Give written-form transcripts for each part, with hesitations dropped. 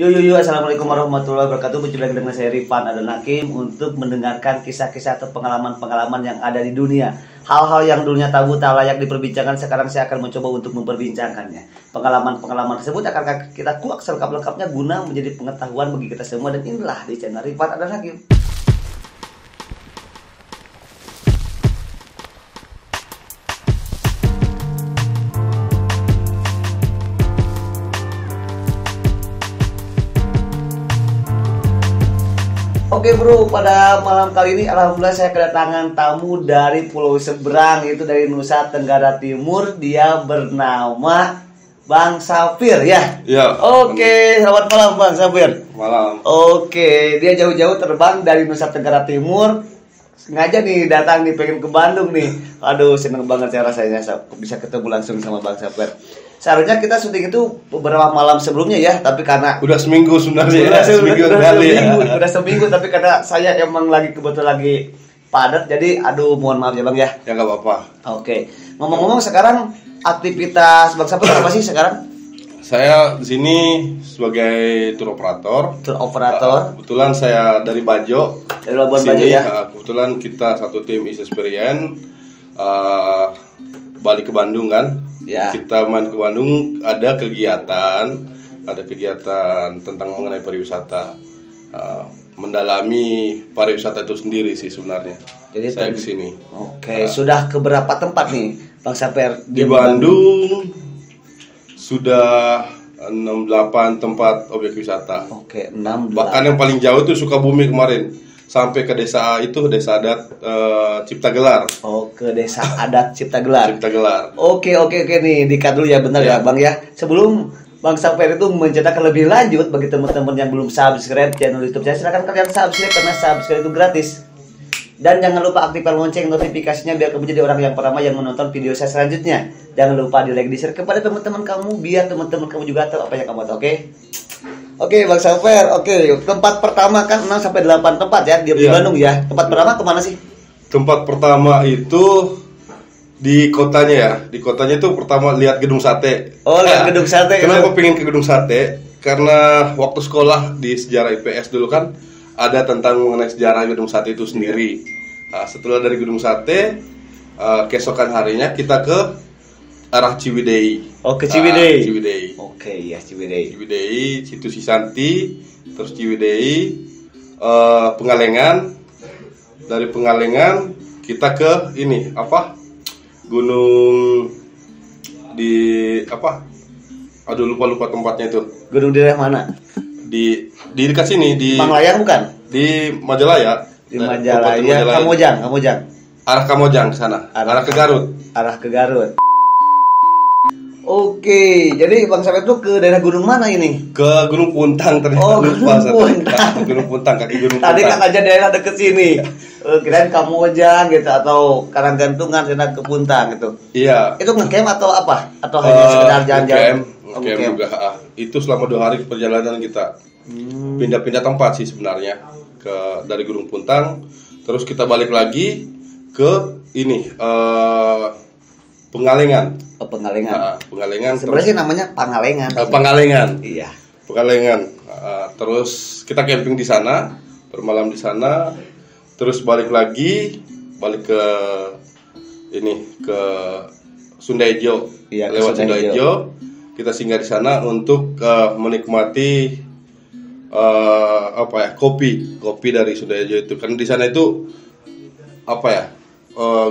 Assalamualaikum warahmatullahi wabarakatuh. Berjumpa lagi dengan saya Rifan Adon Hakim untuk mendengarkan kisah-kisah atau pengalaman-pengalaman yang ada di dunia. Hal-hal yang dulunya tabu tak layak diperbincangkan, sekarang saya akan mencoba untuk memperbincangkannya. Pengalaman-pengalaman tersebut akan kita kuak selengkap-lengkapnya guna menjadi pengetahuan bagi kita semua, dan inilah di channel Rifan Adon Hakim. Oke bro, pada malam kali ini alhamdulillah saya kedatangan tamu dari pulau seberang, yaitu dari Nusa Tenggara Timur. Dia bernama Bang Safir ya. Ya. Oke, selamat malam Bang Safir. Malam. Oke, dia jauh-jauh terbang dari Nusa Tenggara Timur, sengaja nih datang nih, pengen ke Bandung nih. Aduh, seneng banget saya rasanya bisa ketemu langsung sama Bang Safir. Seharusnya kita syuting itu beberapa malam sebelumnya ya, tapi karena udah seminggu sebenarnya. Udah seminggu, tapi karena saya emang kebetulan lagi padat, jadi mohon maaf ya Bang ya. Ya nggak apa-apa. Oke. Ngomong-ngomong, sekarang aktivitas Bang Safir apa sih sekarang? Saya di sini sebagai tour operator. Kebetulan saya dari Bajo. Dari Labuan Bajo ya. Kebetulan kita satu tim Experience balik ke Bandung kan. Ya. Kita main ke Bandung, ada kegiatan tentang mengenai pariwisata, mendalami pariwisata itu sendiri sih sebenarnya. Jadi saya kesini. Oke. Sudah ke berapa tempat nih Bang Safir di Bandung? Sudah 6-8 tempat objek wisata. Oke, 6. Bahkan yang paling jauh itu Sukabumi kemarin, sampai ke desa adat Ciptagelar. Oh, ke desa adat Ciptagelar. Oke nih, dikat dulu ya, benar ya Bang ya. Sebelum Bang Safir itu menceritakan lebih lanjut bagi teman-teman yang belum subscribe channel YouTube saya, silakan kalian subscribe karena subscribe itu gratis. Dan jangan lupa aktifkan lonceng notifikasinya biar kamu jadi orang yang pertama yang menonton video saya selanjutnya. Jangan lupa di like, di share kepada teman-teman kamu biar teman-teman kamu juga tahu apa yang kamu tahu, oke? Oke Bang Safir, tempat pertama kan 6 sampai 8 tempat ya di Bandung ya. Tempat pertama kemana sih? Tempat pertama itu di kotanya ya. Di kotanya itu pertama lihat gedung sate. Oh, lihat gedung sate. Kenapa pengen ke gedung sate? Karena waktu sekolah di sejarah IPS dulu kan ada tentang mengenai sejarah gedung sate itu sendiri. Nah, setelah dari gedung sate, keesokan harinya kita ke arah Ciwidey. Oh, ke Ciwidey. Ciwidey. Oke, ya Ciwidey. Ciwidey, situ Cisanti, terus Ciwidey, Pengalengan. Dari Pengalengan kita ke ini gunung di Aduh, lupa tempatnya itu. Gunung di daerah mana? Di dekat sini di Manglayang bukan? Di Majalaya. Di Majalaya. Kamojang. Arah Kamojang ke sana. Arah ke Garut. Oke, jadi Bang Safir itu ke daerah gunung mana ini? Ke Gunung Puntang ternyata. Gunung Puntang, kaki Gunung Puntang. Tadi kan aja daerah deket sini. Kirain Kamojang gitu atau Karanggantungan sana ke Puntang gitu. Iya. Itu ngecamp atau apa? Atau hanya sekedar jalan-jalan? Ngecamp juga. Itu selama 2 hari perjalanan kita. Pindah-pindah tempat sih sebenarnya dari Gunung Puntang, terus kita balik lagi ke ini Pengalengan. Pengalengan. Sebenarnya sih namanya Pangalengan. Pangalengan. Iya. Pengalengan. Terus kita camping di sana, bermalam di sana, terus balik ke Sundaejo. Iya, lewat Sundaejo. Kita singgah di sana untuk menikmati kopi dari Sundaejo itu. Kan di sana itu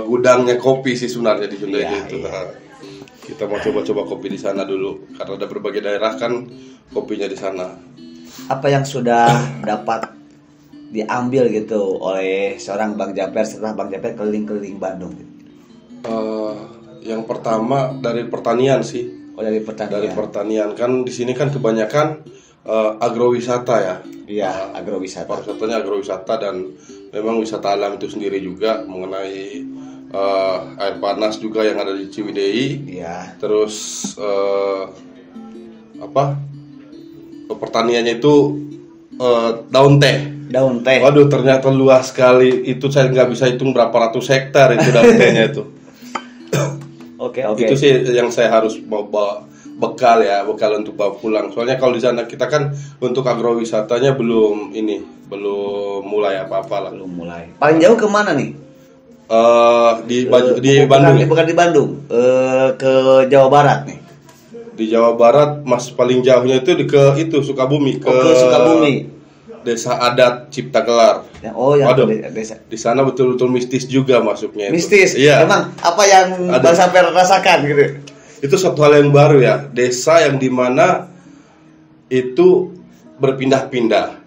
gudangnya kopi sih sebenarnya di Sundaejo itu. Iya. Kita mau coba-coba kopi di sana dulu karena ada berbagai daerah kan kopinya di sana. Apa yang sudah dapat diambil gitu oleh seorang Bang Safir setelah Bang Safir keliling-keliling Bandung? Yang pertama dari pertanian sih. Dari pertanian kan di sini kan kebanyakan agrowisata ya. Iya, agrowisata. Pariwisatanya agrowisata dan memang wisata alam itu sendiri juga mengenai air panas juga yang ada di Ciwidey. Iya. Terus pertaniannya itu daun teh. Waduh, ternyata luas sekali. Itu saya nggak bisa hitung berapa ratus hektar itu daun tehnya itu. Oke. Itu sih yang saya harus bekal untuk bawa pulang. Soalnya kalau di sana kita kan untuk agrowisatanya belum mulai apa-apa lah. Belum mulai. Paling jauh kemana nih? Di Bandung. Bukan di Bandung. Ke Jawa Barat nih. Di Jawa Barat paling jauhnya itu ke Sukabumi. Ke Sukabumi. Desa adat Cipta Gelar. Yang desa. Di sana betul-betul mistis juga masuknya. Mistis. Iya. Emang apa yang Bang Samper rasakan gitu? Itu suatu hal yang baru ya. Desa yang dimana itu berpindah-pindah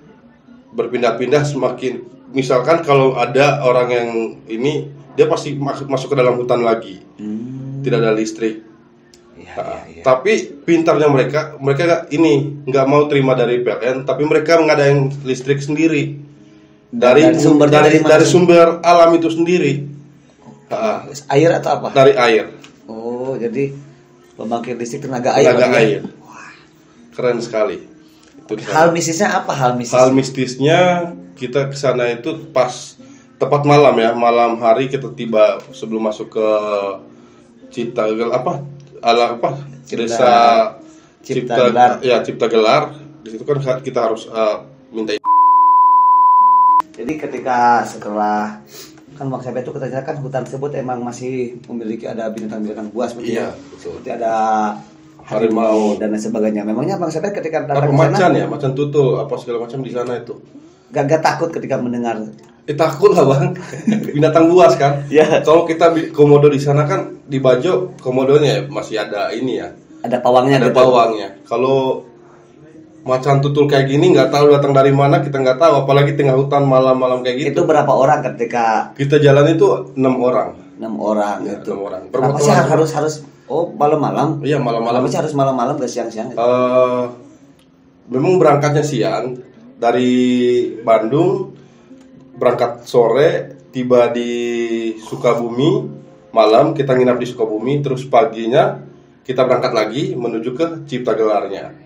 semakin. Misalkan kalau ada orang yang ini, dia pasti masuk ke dalam hutan lagi. Tidak ada listrik. Iya. Tapi pintarnya mereka nggak mau terima dari PLN, tapi mereka mengadakan listrik sendiri dari sumber alam itu sendiri. Air atau apa? Dari air. Oh, jadi pembangkit listrik tenaga air. Wah, keren sekali. Hal mistisnya apa? Hal mistisnya kita ke sana itu pas tepat malam ya, malam hari kita tiba sebelum masuk ke Cipta Gelar. Di situ kan kita harus minta. Jadi ketika setelah kan Bang Samper itu kita kan hutan tersebut emang masih memiliki ada binatang-binatang buas seperti seperti ada harimau dan lain sebagainya. Memangnya Bang Samper ketika datang ke sana macan tutul apa segala macam di sana itu. Gak takut ketika mendengar? Takut lah Bang. Binatang buas kan. Ya. Kalau kita komodo di sana kan di Bajo komodonya masih ada ini ya. Ada pawangnya. Kalau macan tutul kayak gini nggak tahu datang dari mana, kita nggak tahu, apalagi tengah hutan malam-malam kayak gitu. Itu berapa orang ketika kita jalan itu 6 orang. 6 orang ya, itu. 6 orang. Kenapa sih harus malam-malam? Iya, malam-malam. Kenapa sih harus malam-malam ke siang-siang? Memang berangkatnya siang dari Bandung, berangkat sore, tiba di Sukabumi malam, kita nginap di Sukabumi, terus paginya kita berangkat lagi menuju ke Cipta Gelarnya.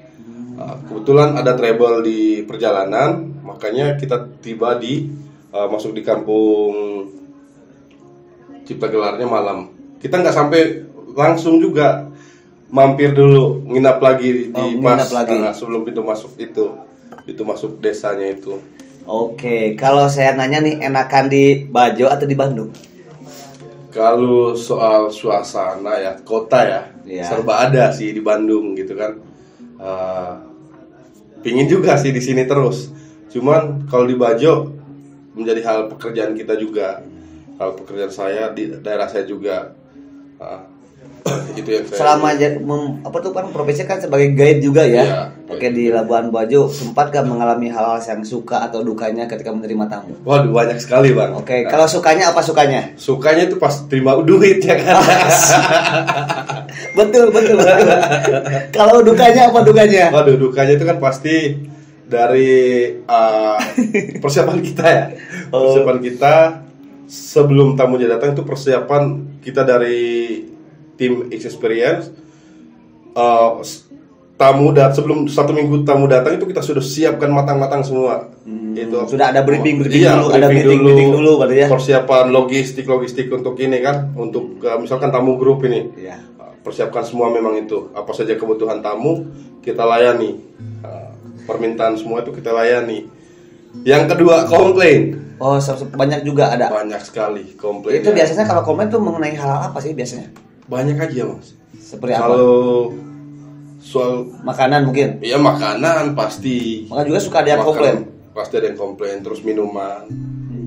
Kebetulan ada trouble di perjalanan, makanya kita tiba masuk di kampung Cipta Gelarnya malam. Kita nggak sampai langsung juga, mampir dulu, nginap lagi sebelum pintu masuk desanya itu. Oke, kalau saya nanya nih, enakan di Bajo atau di Bandung? Kalau soal suasana ya, kota ya, serba ada sih di Bandung gitu kan. Pingin juga sih di sini terus. Cuman kalau di Bajo menjadi hal pekerjaan kita juga. Hal pekerjaan saya di daerah saya juga. Itu yang saya selama profesi kan sebagai guide juga ya. Oke, di Labuan Bajo sempat gak mengalami hal-hal yang suka atau dukanya ketika menerima tamu? Waduh, banyak sekali Bang. Oke, kalau sukanya apa sukanya? Sukanya itu pas terima duit ya kan. Betul. Kalau dukanya apa dukanya? Waduh, dukanya itu kan pasti dari persiapan kita ya. Persiapan kita sebelum tamunya datang itu persiapan kita dari tim Experience. Sebelum 1 minggu tamu datang itu kita sudah siapkan matang-matang semua. Itu sudah ada briefing dulu, ada meeting dulu berarti ya. Persiapan logistik untuk ini kan, untuk misalkan tamu grup ini. Iya. Persiapkan semua memang itu. Apa saja kebutuhan tamu kita layani. Permintaan semua itu kita layani. Yang kedua, komplain. Oh, banyak juga ada. Banyak sekali komplain. Itu biasanya kalau komplain tuh mengenai hal apa sih biasanya? Banyak aja Mas. Seperti apa? Kalau soal makanan mungkin. Iya, makanan pasti. Maka juga suka ada yang komplain. Pasti ada yang komplain. Terus minuman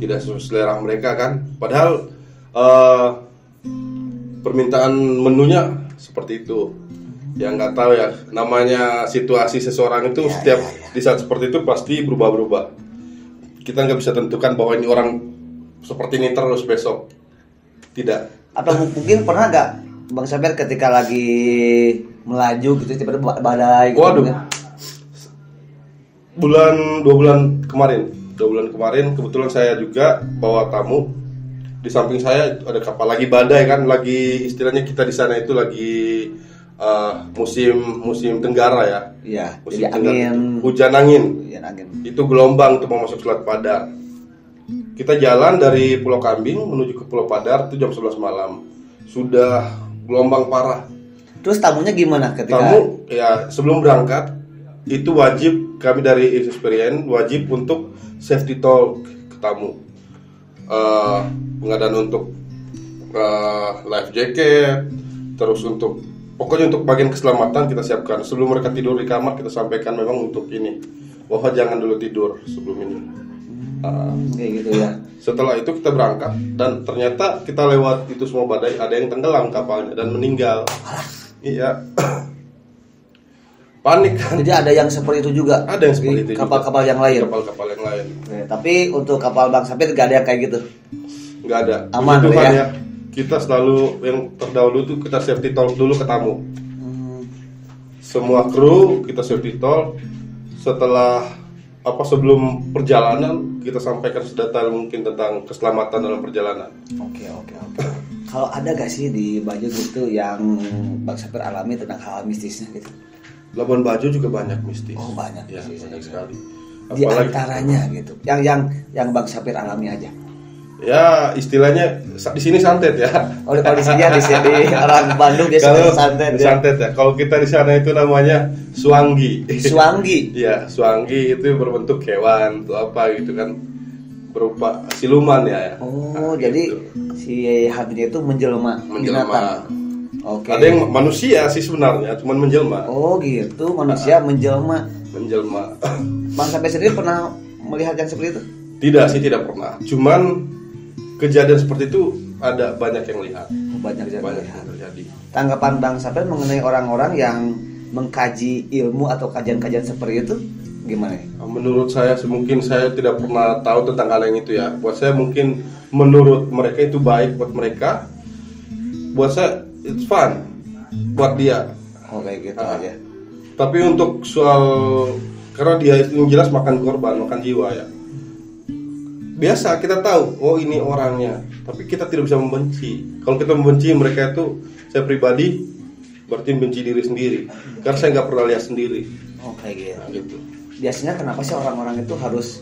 tidak sesuai selera mereka kan. Padahal permintaan menunya seperti itu. Ya nggak tahu ya, namanya situasi seseorang itu di saat seperti itu pasti berubah-ubah. Kita nggak bisa tentukan bahwa ini orang seperti ini terus besok. Tidak. Atau mungkin pernah nggak Bang Samper ketika lagi melaju gitu tiba-tiba badai gitu? Waduh. 2 bulan kemarin kebetulan saya juga bawa tamu. Di samping saya ada kapal lagi badai kan, lagi istilahnya kita di sana itu lagi musim tenggara ya. Iya. Musim angin. Hujan angin. Itu gelombang untuk mau masuk Selat Padar. Kita jalan dari Pulau Kambing menuju ke Pulau Padar itu jam 11 malam. Sudah gelombang parah. Terus tamunya gimana ketika? Tamu ya sebelum berangkat itu wajib, kami dari Experience wajib untuk safety talk ke tamu. Pengadaan untuk life jacket, terus untuk pokoknya untuk bagian keselamatan kita siapkan. Sebelum mereka tidur di kamar kita sampaikan memang untuk ini, bahwa jangan dulu tidur sebelum ini. Kayak gitu ya. Setelah itu kita berangkat dan ternyata kita lewat itu semua badai, ada yang tenggelam kapalnya dan meninggal. Iya. Panik kan. Jadi ada yang seperti itu juga. Ada yang seperti itu. Kapal-kapal yang lain. Kapal-kapal yang lain. Tapi untuk kapal Bang Sapir gak ada yang kayak gitu. Nggak ada. Aman ya. Kita selalu yang terdahulu tuh kita safety talk dulu ke tamu. Semua kru kita safety talk. Setelah sebelum perjalanan kita sampaikan sedetail mungkin tentang keselamatan dalam perjalanan. Oke. Kalau ada gak sih di Bajo gitu yang Bang Sapir alami tentang hal mistisnya gitu? Labuan Bajo juga banyak mistis. Oh banyak. Ya, banyak sekali. Di antaranya gitu. Yang Bang Sapir alami aja. Ya istilahnya di sini santet ya. Oh kalau di sini orang Bandung biasanya santet. Santet ya. Kalau kita di sana itu namanya suanggi. Suanggi. Iya, suanggi itu berbentuk hewan atau apa gitu kan, berupa siluman ya. Oh jadi gitu. Si hantunya itu menjelma. Oke. Ada yang manusia sih sebenarnya, cuman menjelma. Oh gitu, manusia menjelma. Bang Sapir sendiri pernah melihat yang seperti itu? Tidak sih, tidak pernah. Cuman kejadian seperti itu ada banyak yang lihat. Banyak yang terjadi. Tanggapan Bang Sapir mengenai orang-orang yang mengkaji ilmu atau kajian-kajian seperti itu gimana? Menurut saya mungkin saya tidak pernah tahu tentang hal yang itu ya. Buat saya mungkin menurut mereka itu baik buat mereka. Buat saya it's fun buat dia. Oh kayak gitu aja. Tapi untuk soal karena dia itu jelas makan korban, makan jiwa ya. Biasa kita tahu, oh ini orangnya, tapi kita tidak bisa membenci. Kalau kita membenci mereka itu, saya pribadi berarti benci diri sendiri. Karena saya nggak pernah lihat sendiri. Oh kayak gitu. Biasanya kenapa sih orang-orang itu harus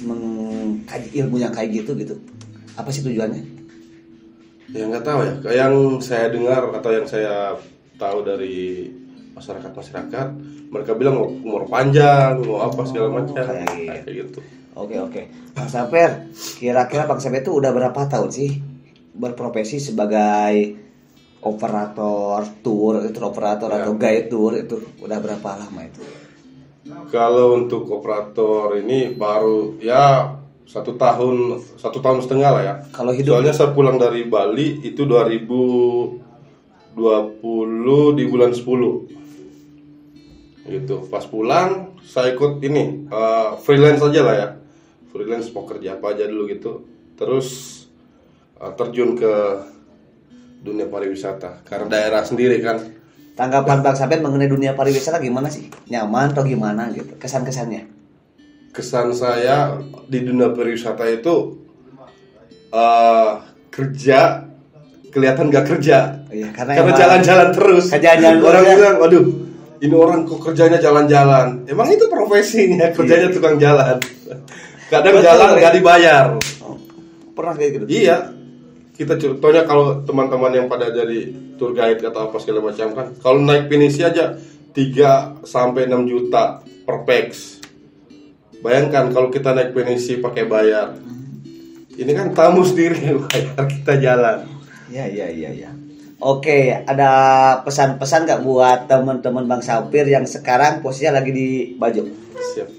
mengkaji ilmu yang kayak gitu? Apa sih tujuannya? Ya nggak tahu ya. Yang saya dengar atau yang saya tahu dari masyarakat, mereka bilang mau umur panjang, mau apa segala macam, kayak gitu. Oke. Bang Sapir, kira-kira Bang Sapir itu udah berapa tahun sih berprofesi sebagai operator tour, atau guide tour itu udah berapa lama itu? Kalau untuk operator ini baru ya 1 tahun setengah lah ya. Kalau hidup soalnya saya pulang dari Bali itu 2020 di bulan 10 gitu. Pas pulang saya ikut ini freelance aja lah ya, freelance mau kerja apa aja dulu gitu. Terus terjun ke dunia pariwisata karena daerah sendiri kan. Tanggapan Bang Sapir mengenai dunia pariwisata gimana sih? Nyaman atau gimana gitu? Kesan-kesannya? Kesan saya di dunia pariwisata itu kerja kelihatan gak kerja. Iya, karena jalan-jalan terus. Orang bilang, waduh, ini orang kok kerjanya jalan-jalan. Emang itu profesinya, kerjanya tukang jalan. Kadang jalan gak dibayar. Pernah kayak gitu? Iya. Kita contohnya kalau teman-teman yang pada jadi tour guide atau apa segala macam kan, kalau naik pinisi aja 3 sampai 6 juta per pax. Bayangkan kalau kita naik pinisi pakai bayar. Ini kan tamu sendiri bayar, kita jalan. Iya. Oke, ada pesan-pesan gak buat teman-teman Bang Sapir yang sekarang posisinya lagi di Bajo? Siap.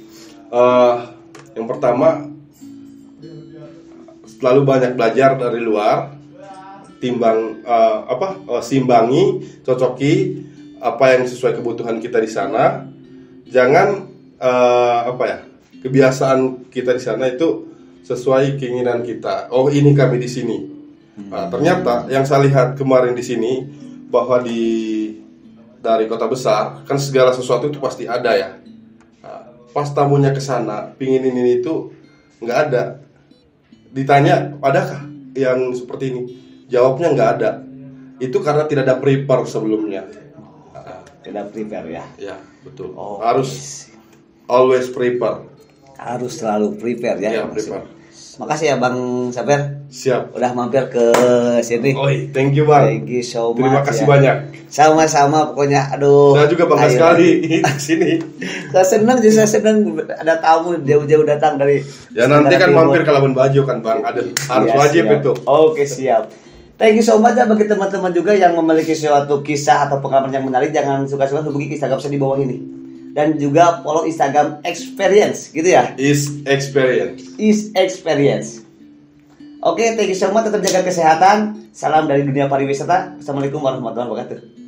Yang pertama, selalu banyak belajar dari luar, simbangi, cocoki apa yang sesuai kebutuhan kita di sana. Jangan kebiasaan kita di sana itu sesuai keinginan kita. Oh, ini kami di sini. Ternyata yang saya lihat kemarin di sini bahwa dari kota besar kan segala sesuatu itu pasti ada ya. Pas tamunya ke sana, pingin ini itu nggak ada. Ditanya, adakah yang seperti ini? Jawabnya nggak ada. Itu karena tidak ada prepare sebelumnya. Tidak prepare ya? Ya, betul. Oh, harus always prepare. Harus selalu prepare ya? Ya, prepare. Makasih ya Bang Saper. Siap. Udah mampir ke sini. Thank you Bang. Thank you so much. Terima kasih ya. banyak. Sama-sama pokoknya. Aduh. Saya juga bangga sekali di sini. Saya senang ada tamu jauh-jauh datang dari. Ya nanti kan mampir ke Labuan Bajo kan Bang. Harus wajib siap. itu. Oke siap. Thank you so much ya bagi teman-teman juga yang memiliki suatu kisah atau pengalaman yang menarik, jangan suka-suka hubungi Instagram saya di bawah ini. Dan juga follow Instagram Experience gitu ya. Is Experience. Oke, thank you so much. Tetap jaga kesehatan. Salam dari dunia pariwisata. Assalamualaikum warahmatullahi wabarakatuh.